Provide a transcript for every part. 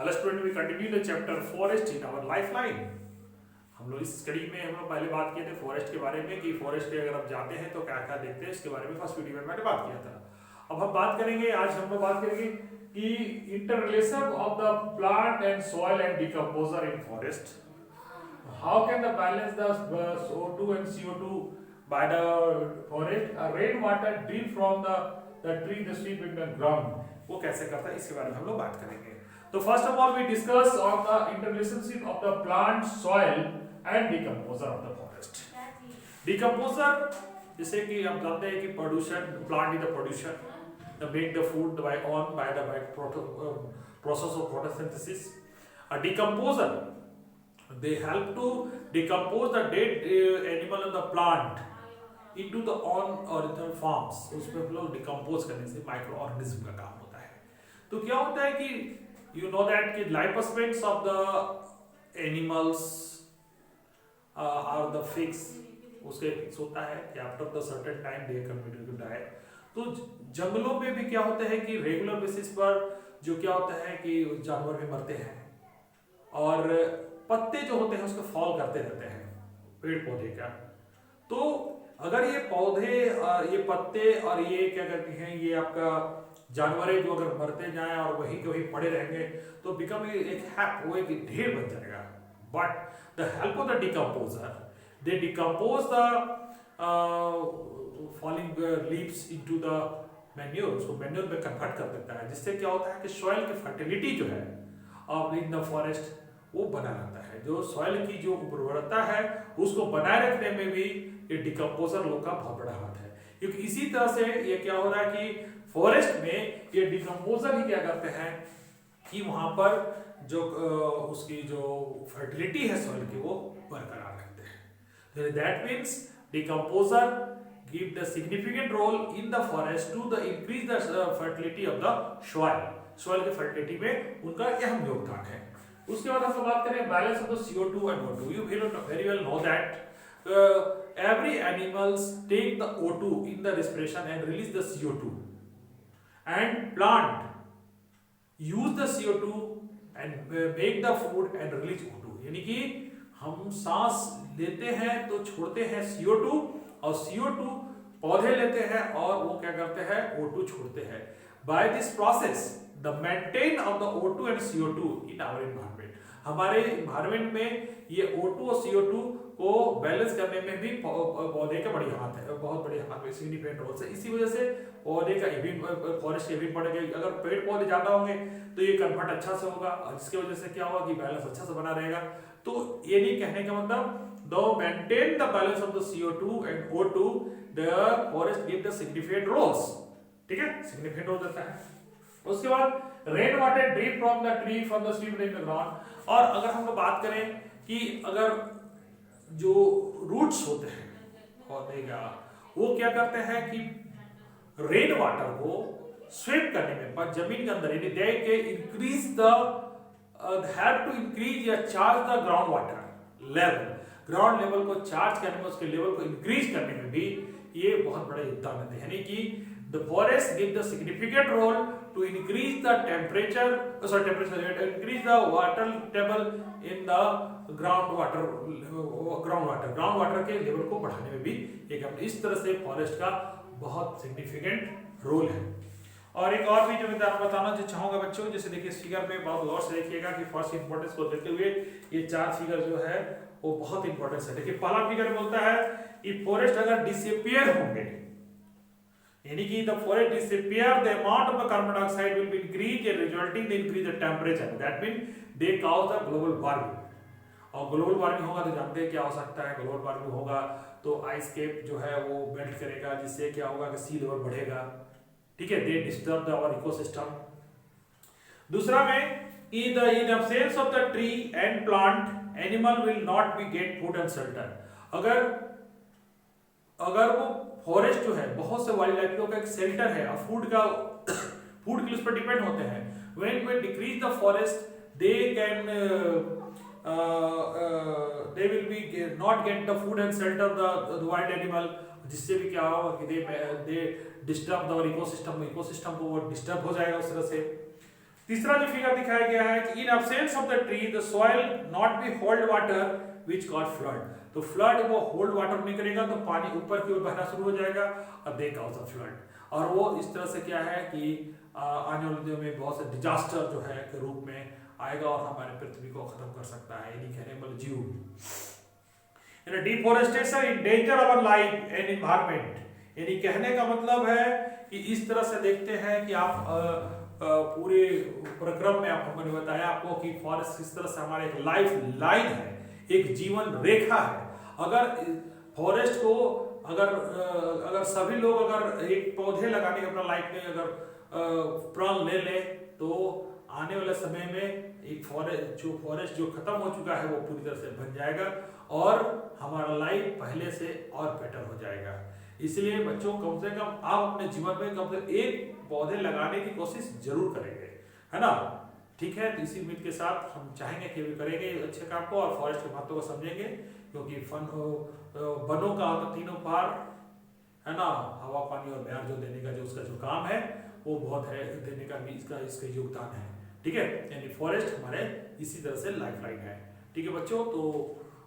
Hello student, we continue the chapter forest in our lifeline. हम लोग इस study में हम लोग पहले बात किए थे फॉरेस्ट के बारे में कि फॉरेस्ट के अगर आप जाते हैं तो क्या क्या देखते हैं, इसके बारे में फर्स्ट वीडियो में मैंने बात किया था। अब हम बात करेंगे, आज हम लोग बात करेंगे कि inter relation of the plant and soil and decomposer in forest. How can the balance the O2 and CO2 by the forest? Rain water drip from the tree, the seep in the ground. वो कैसे करता है, इसके बारे में हम लोग बात करेंगे। तो first of all we discuss on the interrelationship of the plant, soil and decomposer of the forest. Decomposer जैसे कि आप जानते हैं कि production, plant is the producer, the make the food by process of photosynthesis. A decomposer, they help to decompose the dead animal and the plant into the on original forms। उसमें हम लोग decompose करने से micro organism का काम होता है। तो क्या होता है कि you know that कि life spans of the animals are the fix, उसके फिक्स होता है कि after the certain time they continue to die. तो जंगलों में भी क्या होता है कि रेगुलर बेसिस पर जो क्या होता है कि जानवर भी मरते हैं और पत्ते जो होते हैं उसको फॉल करते रहते हैं पेड़ पौधे का। तो अगर ये पौधे और ये पत्ते और ये क्या कहते हैं, ये आपका जानवरें जो अगर मरते जाएं और वहीं के वहीं पड़े रहेंगे तो बिकम वो एक ढेर बन जाएगा। But the help of the decomposer, they decompose the falling leaves into the manure, उसको मैन्योर में कन्वर्ट कर देता है, जिससे क्या होता है कि सॉइल की फर्टिलिटी जो है इन द फॉरेस्ट वो बना रहता है। जो सॉइल की जो उर्वरता है उसको बनाए रखने में भी ये डिकम्पोजर लोग का बहुत बड़ा हाथ है। क्योंकि इसी तरह से ये क्या हो रहा है कि फॉरेस्ट में ये डिकम्पोजर ही क्या करते हैं कि वहां पर जो उसकी जो फर्टिलिटी है सॉइल की वो बरकरार रखते हैं। That means decomposer give the significant role in the forest to the increase the fertility of the soil. Soil की फर्टिलिटी में उनका अहम योगदान है। उसके बाद हम बात करें balance of the CO2 and O2। You very well know that every animals take the O2 in the respiration and release the CO2, and plant use the CO2 and make the food and release O2। यानी कि हम सांस लेते हैं तो छोड़ते हैं CO2 और CO2 पौधे लेते हैं और वो क्या करते हैं, O2 छोड़ते हैं। By this process the maintain of the O2 and CO2 in our environment, हमारे environment में ये O2 और CO2 को बैलेंस करने में भी पौधे का बड़ी हाथ है, बहुत बड़े हाथ में सिग्निफिकेंट रोल है। इसी वजह से पौधे का फॉरेस्ट के भी बढ़ेगा। अगर पेड़ पौधे ज्यादा होंगे तो ये कन्वर्ट अच्छा से होगा और जिसकी वजह से क्या होगा कि बैलेंस अच्छा से बना रहेगा। तो ये नहीं कहने का मतलब to maintain the balance of the CO2 and O2 the forest give the significant roles. ठीक है, सिग्निफिकेंट रोल देता है। उसके बाद rain water drip from the tree from the stream in the ground. और अगर हम लोग बात करें कि अगर जो रूट्स होते हैं पौधे का, वो क्या करते हैं कि रेन वाटर को स्वीप करने में पर जमीन के अंदर यानी दे के increase the have to increase या charge the ground water level. Ground level को चार्ज करने में, उसके लेवल को इंक्रीज करने में भी ये बहुत बड़ा योगदान देते हैं। यानी कि the forest give the significant role to increase the temperature, increase the water table in the ground water के लेवल को बढ़ाने में भी एक इस तरह से फॉरेस्ट का बहुत सिग्निफिकेंट रोल है। और एक और भी जो मैं बताना जो चाहूंगा बच्चों, जैसे देखिए इस फिगर में बहुत गौर से देखिएगा कि फर्स्ट इंपॉर्टेंस को देखते हुए ये चार फिगर जो है वो बहुत इंपॉर्टेंस है। देखिए पहला फिगर बोलता है कि फॉरेस्ट अगर डिसअपियर होंगे, यानी कि the forest disappear the amount of the carbon dioxide will be increase and resulting the increase the temperature, that mean they cause the global warming. और ग्लोबल वार्मिंग होगा तो जानते हैं क्या हो सकता है, ग्लोबल वार्मिंग होगा तो आइस कैप जो है वो मेल्ट करेगा, जिससे क्या होगा कि सी लेवल बढ़ेगा। ठीक है, दे डिस्टर्ब द आवर इकोसिस्टम। दूसरा में कि the in absence of the tree and plant animal will not be get food and shelter. अगर वो फॉरेस्ट जो है बहुत से वाइल्ड लाइफ का एक शेल्टर है और फूड के लिए उस पर डिपेंड होते हैं। When we decrease the forest they can they will be not get the food and shelter the wild animal, जिससे भी क्या होगा कि दे डिस्टर्ब द इकोसिस्टम को वो डिस्टर्ब हो जाएगा उस तरह से। तीसरा जो फिगर दिखाया गया है कि in absence of the tree the soil not be hold water which cause flood. तो फ्लड वो होल्ड वाटर नहीं करेगा तो पानी ऊपर की ओर बहना शुरू हो जाएगा और दे कॉज ऑफ फ्लड। और वो इस तरह से क्या है कि आने वाले दिनों में बहुत से डिजास्टर जो है के रूप में आएगा और हमारे पृथ्वी को खत्म कर सकता है, यानी कहने वाले जीव। Deforestation endanger our life and environment, यानी कहने का मतलब है कि इस तरह से देखते हैं कि आप पूरे प्रक्रम में आप हमने बताया आपको कि फॉरेस्ट किस तरह से हमारे एक लाइफ लाइन है, एक जीवन रेखा है। अगर फॉरेस्ट को अगर सभी लोग अगर एक पौधे लगाने के अपना लाइफ में अगर प्रण ले ले तो आने वाले समय में एक फॉरेस्ट जो खत्म हो चुका है वो पूरी तरह से बन जाएगा और हमारा लाइफ पहले से और बेटर हो जाएगा। इसलिए बच्चों कम से कम आप अपने जीवन में कम से कम एक पौधे लगाने की कोशिश जरूर करेंगे, है ना। ठीक है, तो इसी उम्मीद के साथ हम चाहेंगे कि भी करेंगे अच्छे काम को और फॉरेस्ट के महत्व को समझेंगे, क्योंकि वनों का तीनों पार, है ना, हवा पानी और प्यार जो देने का जो उसका जो काम है वो बहुत है देने का भी इसका योगदान है। ठीक है, यानी फॉरेस्ट हमारे इसी तरह से लाइफ लाइन है। ठीक है बच्चों, तो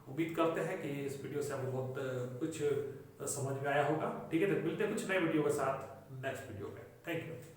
उम्मीद करते हैं कि इस वीडियो से आपको बहुत कुछ समझ में आया होगा। ठीक है, तो मिलते हैं कुछ नए वीडियो के साथ नेक्स्ट वीडियो में। Thank you.